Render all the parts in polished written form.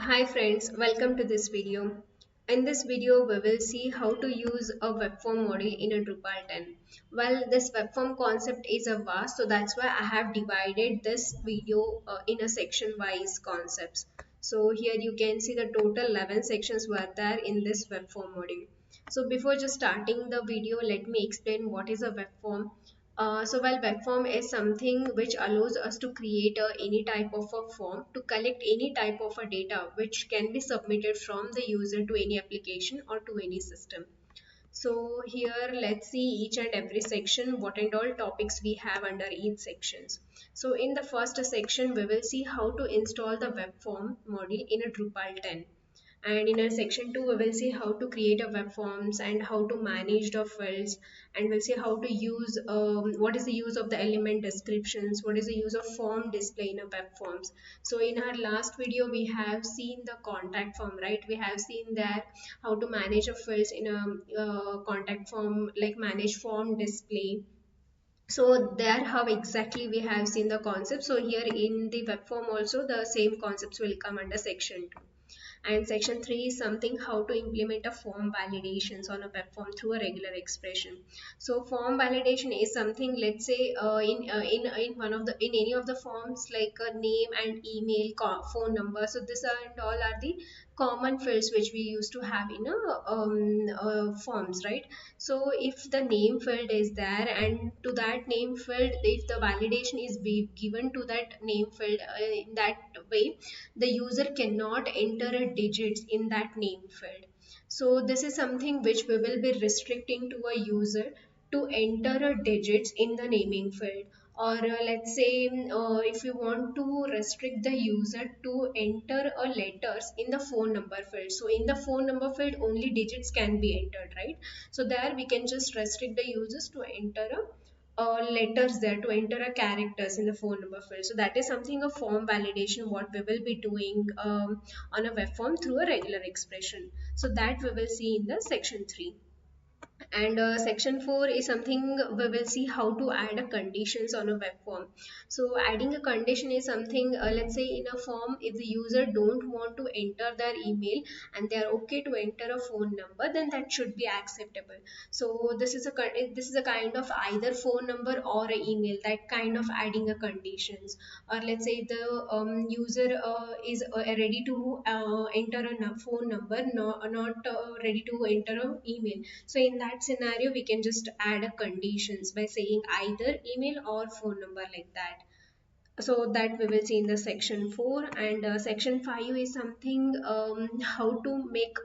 Hi friends, welcome to this video. In this video, we will see how to use a web form module in a Drupal 10. Well, this web form concept is a vast, so that's why I have divided this video in a section wise concepts. So here you can see the total 11 sections were there in this web form module. So before just starting the video, let me explain what is a web form. While web form is something which allows us to create any type of a form to collect any type of a data which can be submitted from the user to any application or to any system. So here let's see each and every section, what and all topics we have under each sections. So in the first section, we will see how to install the web form module in a Drupal 10. And in a section 2 we will see how to create a web forms and how to manage the fields, and we'll see how to use what is the use of the element descriptions, what is the use of form display in a web forms. So in our last video we have seen the contact form, right? We have seen that how to manage a fields in a contact form, like manage form display. So there how exactly we have seen the concept. So here in the web form also the same concepts will come under section 2. And section 3 is something how to implement a form validations on a web form through a regular expression. So form validation is something, let's say in one of the in any of the forms like a name and email, phone number. So this are and all are the common fields which we used to have in a forms, right? So if the name field is there, and to that name field if the validation is be given to that name field in that way, the user cannot enter a digits in that name field. So this is something which we will be restricting to a user to enter a digits in the naming field. Or let's say if you want to restrict the user to enter a letters in the phone number field, so in the phone number field only digits can be entered, right? So there we can just restrict the users to enter a letters there, to enter a characters in the phone number field. So that is something a form validation what we will be doing on a web form through a regular expression. So that we will see in the section 3. And section 4 is something we will see how to add a conditions on a web form. So adding a condition is something, let's say in a form if the user don't want to enter their email and they are okay to enter a phone number, then that should be acceptable. So this is a kind of either phone number or a email, that kind of adding a conditions. Or let's say the user is ready to enter a phone number, not ready to enter an email. So in that scenario we can just add a conditions by saying either email or phone number, like that. So that we will see in the section 4. And section 5 is something how to make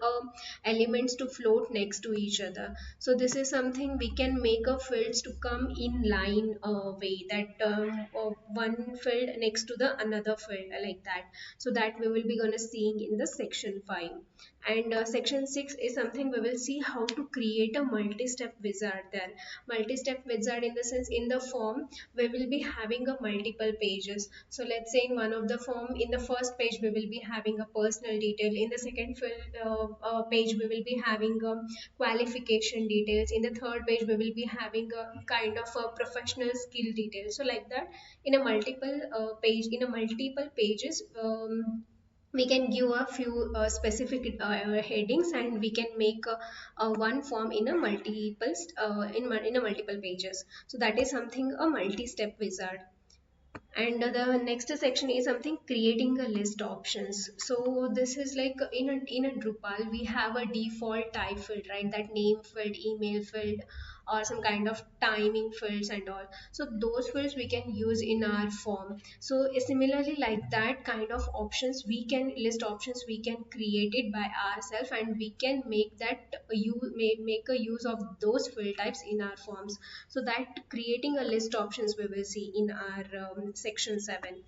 elements to float next to each other. So this is something we can make a fields to come in line way, that one field next to the another field, like that. So that we will be gonna seeing in the section 5. And section 6 is something we will see how to create a multi-step wizard there. Multi-step wizard in the sense, in the form we will be having a multiple pages. So let's say in one of the form, in the first page we will be having a personal detail, in the second page we will be having qualification details, in the third page we will be having a kind of a professional skill detail. So like that, in a multiple page, in a multiple pages, we can give a few specific headings, and we can make one form in a in a multiple pages. So that is something a multi-step wizard. And the next section is something creating a list options. So this is like in a Drupal we have a default type field, right? That name field, email field, or some kind of timing fields and all. So those fields we can use in our form. So similarly, like that kind of options, we can list options, we can create it by ourselves, and we can make that you make a use of those field types in our forms. So that creating a list options we will see in our section 7.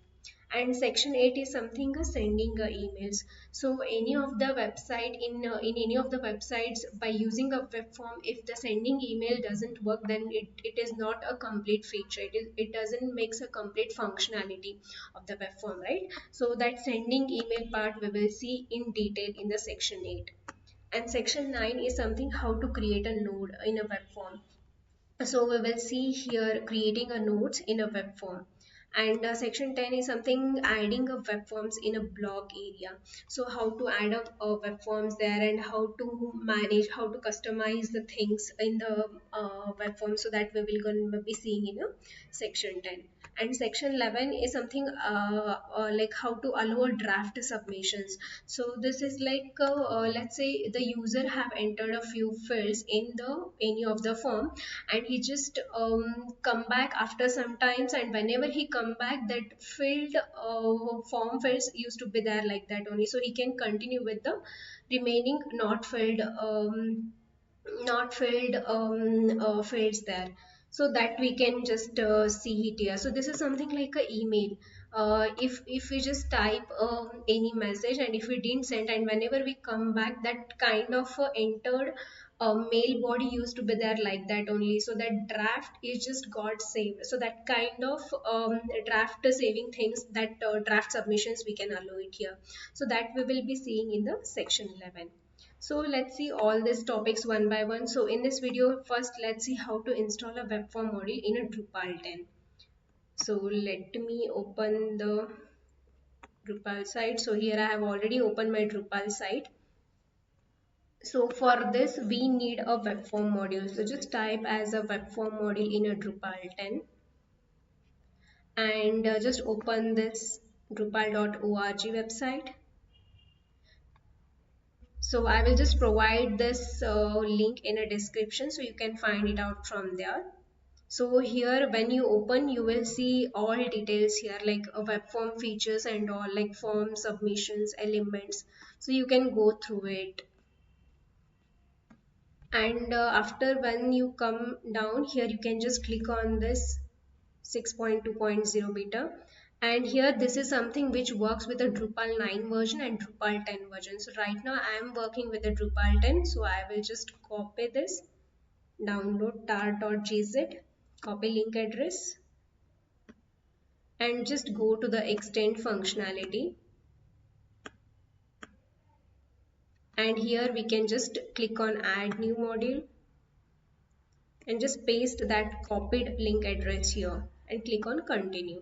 And section 8 is something sending emails. So any of the website, in any of the websites, by using a web form, if the sending email doesn't work, then it is not a complete feature, it doesn't makes a complete functionality of the web form, right? So that sending email part we will see in detail in the section 8. And section 9 is something how to create a node in a web form. So we will see here creating a nodes in a web form. And section 10 is something adding of web forms in a blog area. So how to add up web forms there, and how to manage, how to customize the things in the web form. So that we will going to be seeing in a section 10. And section 11 is something like how to allow draft submissions. So this is like let's say the user have entered a few fields in the any of the form, and he just come back after some times, and whenever he come back, that field form fields used to be there like that only, so he can continue with the remaining not filled fields there. So that we can just see it here. So this is something like a email. If we just type any message, and if we didn't send, and whenever we come back, that kind of entered mail body used to be there like that only, so that draft is just got saved. So that kind of draft saving things, that draft submissions we can allow it here. So that we will be seeing in the section 11. So let's see all these topics one by one. So in this video, first let's see how to install a web form module in a Drupal 10. So let me open the Drupal site. So here I have already opened my Drupal site. So for this we need a web form module. So just type as a web form module in a Drupal 10, and just open this drupal.org website. So I will just provide this link in a description, so you can find it out from there. So here when you open, you will see all details here, like web form features and all, like form submissions, elements. So you can go through it. And after when you come down here, you can just click on this 6.2.0 beta, and here this is something which works with the Drupal 9 version and Drupal 10 version. So right now I am working with the Drupal 10, so I will just copy this, download tar.gz, copy link address, and just go to the extend functionality, and here we can just click on add new module, and just paste that copied link address here and click on continue.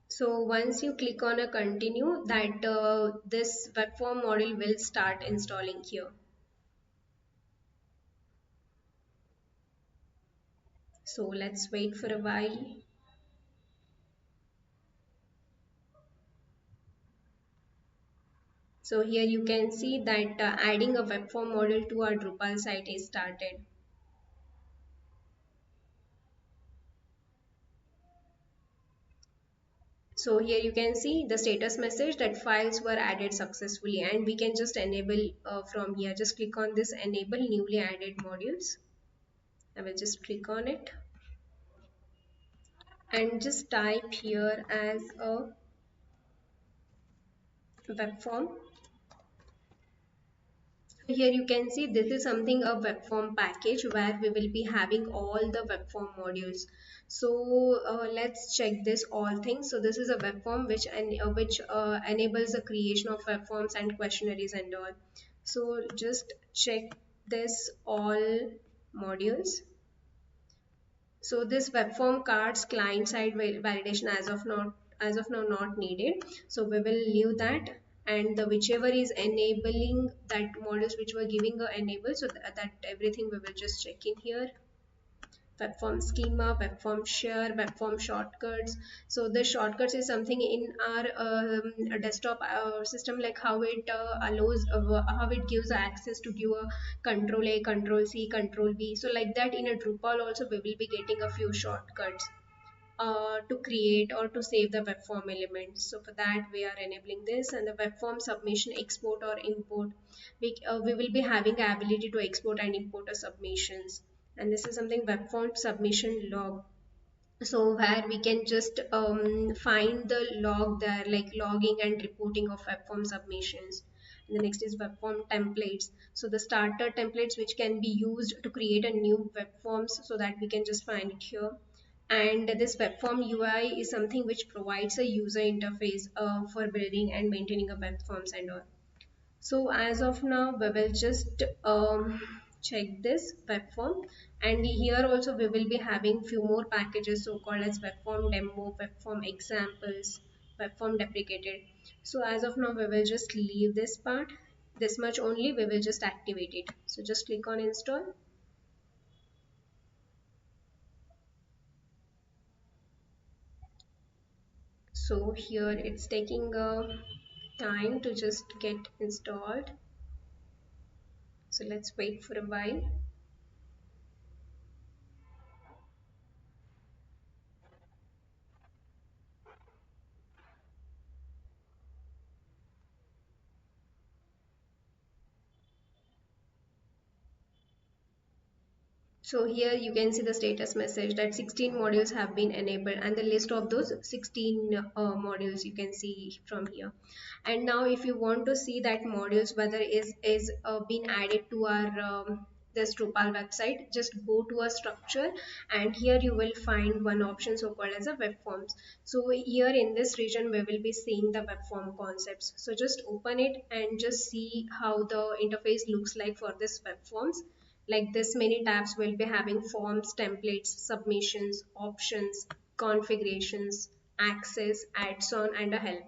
So once you click on a continue, that this web form module will start installing here. So let's wait for a while. So here you can see that adding a web form module to our Drupal site is started. So here you can see the status message that files were added successfully, and we can just enable from here. Just click on this enable newly added modules. I will just click on it and just type here as a web form. Here you can see this is something a web form package where we will be having all the web form modules. So let's check this all things. So this is a web form which enables the creation of web forms and questionnaires and all. So just check this all modules. So this web form cards client side validation as of now not needed. So we will leave that, and the whichever is enabling that modules which were giving a enable, so that everything we will just check in here. Web form schema, web form share, web form shortcuts. So the shortcuts is something in our desktop system, like how it allows how it gives access to give a control A, control C, control V. So like that in a Drupal also we will be getting a few shortcuts to create or to save the web form elements. So for that we are enabling this. And the web form submission export or import, we will be having the ability to export and import the submissions. And this is something web form submission log, so where we can just find the log there, like logging and reporting of web form submissions. And the next is web form templates, so the starter templates which can be used to create a new web forms, so that we can just find it here. And this web form UI is something which provides a user interface for building and maintaining a web forms and all. So as of now we will just check this web form. And here also we will be having few more packages, so called as web form demo, web form examples, web form deprecated. So as of now we will just leave this part, this much only, we will just activate it. So just click on install. So here it's taking a time to just get installed, so let's wait for a while. So here you can see the status message that 16 modules have been enabled, and the list of those 16 modules you can see from here. And now if you want to see that modules whether is been added to our this Drupal website, just go to a structure, and here you will find one option so called as a web forms. So here in this region we will be seeing the web form concepts. So just open it and just see how the interface looks like for this web forms. Like this many tabs will be having forms, templates, submissions, options, configurations, access, add-on, and a help.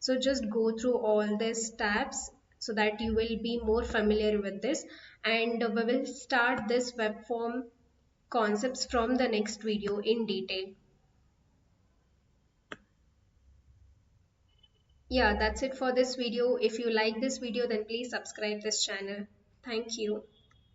So just go through all these tabs so that you will be more familiar with this, and we will start this web form concepts from the next video in detail. Yeah, that's it for this video. If you like this video, then please subscribe this channel. Thank you.